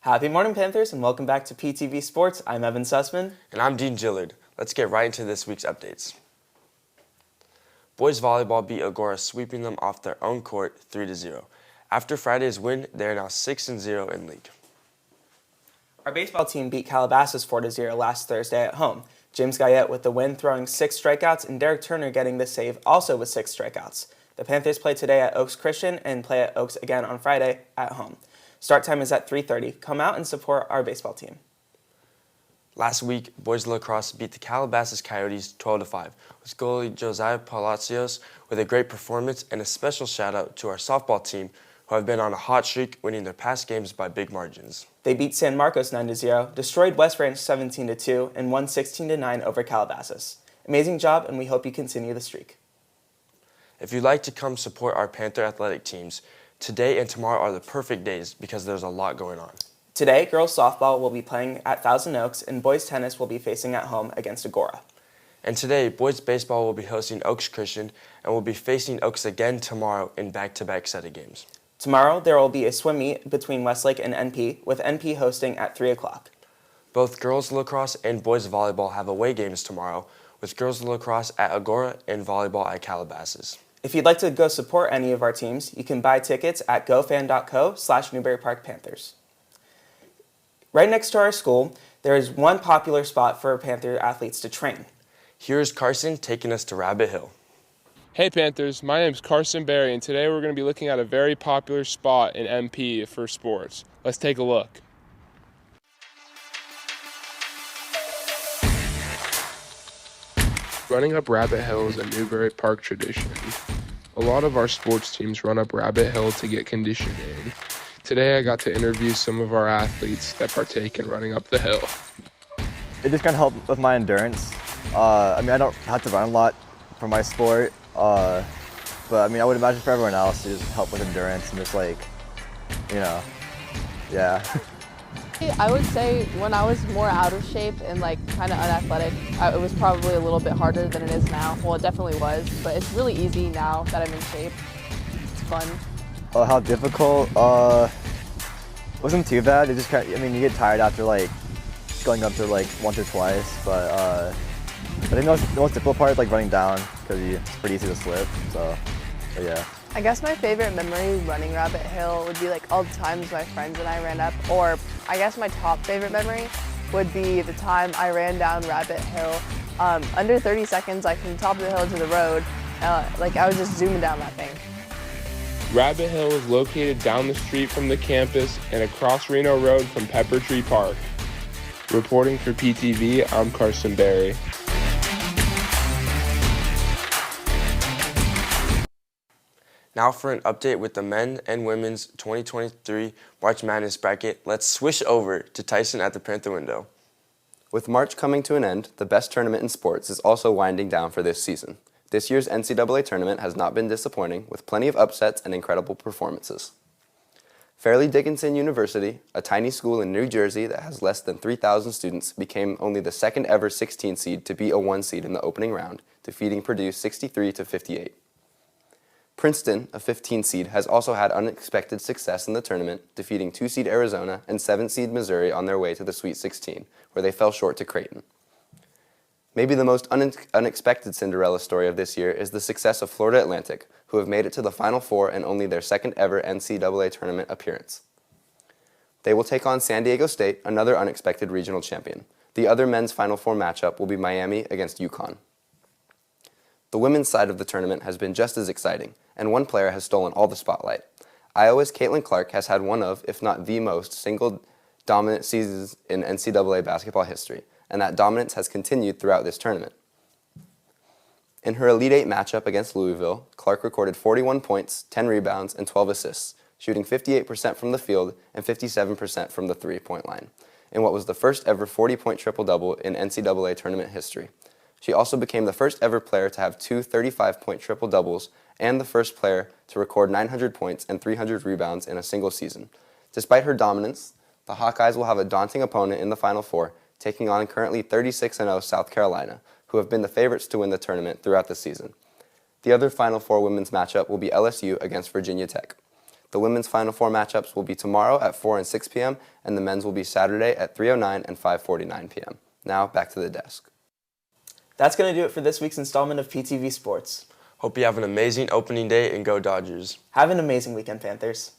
Happy morning, Panthers, and welcome back to PTV Sports. I'm Evan Sussman. And I'm Dean Gillard. Let's get right into this week's updates. Boys volleyball beat Agora, sweeping them off their own court 3-0. After Friday's win, they are now 6-0 in league. Our baseball team beat Calabasas 4-0 last Thursday at home. James Guyette with the win, throwing 6 strikeouts, and Derek Turner getting the save, also with 6 strikeouts. The Panthers play today at Oaks Christian and play at Oaks again on Friday at home. Start time is at 3:30. Come out and support our baseball team. Last week, boys lacrosse beat the Calabasas Coyotes 12-5, with goalie Josiah Palacios with a great performance, and a special shout out to our softball team, who have been on a hot streak, winning their past games by big margins. They beat San Marcos 9-0, destroyed West Branch 17-2, and won 16-9 over Calabasas. Amazing job, and we hope you continue the streak. If you'd like to come support our Panther athletic teams, today and tomorrow are the perfect days because there's a lot going on. Today, girls softball will be playing at Thousand Oaks, and boys tennis will be facing at home against Agora. And today, boys baseball will be hosting Oaks Christian and will be facing Oaks again tomorrow in back-to-back set of games. Tomorrow, there will be a swim meet between Westlake and NP, with NP hosting at 3 o'clock. Both girls lacrosse and boys volleyball have away games tomorrow, with girls lacrosse at Agora and volleyball at Calabasas. If you'd like to go support any of our teams, you can buy tickets at gofan.co/Newberry Park Panthers. Right next to our school, there is one popular spot for Panther athletes to train. Here's Carson taking us to Rabbit Hill. Hey Panthers, my name is Carson Berry, and today we're going to be looking at a very popular spot in MP for sports. Let's take a look. Running up Rabbit Hill is a Newberry Park tradition. A lot of our sports teams run up Rabbit Hill to get conditioned in. Today I got to interview some of our athletes that partake in running up the hill. It just kind of helped with my endurance. I don't have to run a lot for my sport, but I would imagine for everyone else, it just help with endurance and just yeah. I would say when I was more out of shape and kind of unathletic, it was probably a little bit harder than it is now. Well, it definitely was, but it's really easy now that I'm in shape. It's fun. How difficult? Wasn't too bad. It just you get tired after going up there once or twice, but I think the most difficult part is running down because it's pretty easy to slip. So yeah. I guess my favorite memory running Rabbit Hill would be all the times my friends and I ran up, or I guess my top favorite memory would be the time I ran down Rabbit Hill under 30 seconds, from the top of the hill to the road. I was just zooming down that thing. Rabbit Hill is located down the street from the campus and across Reno Road from Pepper Tree Park. Reporting for PTV, I'm Carson Berry. Now for an update with the men and women's 2023 March Madness bracket, let's switch over to Tyson at the Panther window. With March coming to an end, the best tournament in sports is also winding down for this season. This year's NCAA tournament has not been disappointing, with plenty of upsets and incredible performances. Fairleigh Dickinson University, a tiny school in New Jersey that has less than 3,000 students, became only the second ever 16 seed to beat a 1 seed in the opening round, defeating Purdue 63-58. Princeton, a 15 seed, has also had unexpected success in the tournament, defeating 2 seed Arizona and 7 seed Missouri on their way to the Sweet 16, where they fell short to Creighton. Maybe the most unexpected Cinderella story of this year is the success of Florida Atlantic, who have made it to the Final Four in only their second ever NCAA tournament appearance. They will take on San Diego State, another unexpected regional champion. The other men's Final Four matchup will be Miami against UConn. The women's side of the tournament has been just as exciting, and one player has stolen all the spotlight. Iowa's Caitlin Clark has had one of, if not the most, single dominant seasons in NCAA basketball history, and that dominance has continued throughout this tournament. In her Elite Eight matchup against Louisville, Clark recorded 41 points, 10 rebounds, and 12 assists, shooting 58% from the field and 57% from the three-point line, in what was the first ever 40-point triple-double in NCAA tournament history. She also became the first ever player to have 2 35-point triple-doubles and the first player to record 900 points and 300 rebounds in a single season. Despite her dominance, the Hawkeyes will have a daunting opponent in the Final Four, taking on currently 36-0 South Carolina, who have been the favorites to win the tournament throughout the season. The other Final Four women's matchup will be LSU against Virginia Tech. The women's Final Four matchups will be tomorrow at 4 and 6 p.m., and the men's will be Saturday at 3:09 and 5:49 p.m. Now, back to the desk. That's going to do it for this week's installment of PTV Sports. Hope you have an amazing opening day and go Dodgers. Have an amazing weekend, Panthers.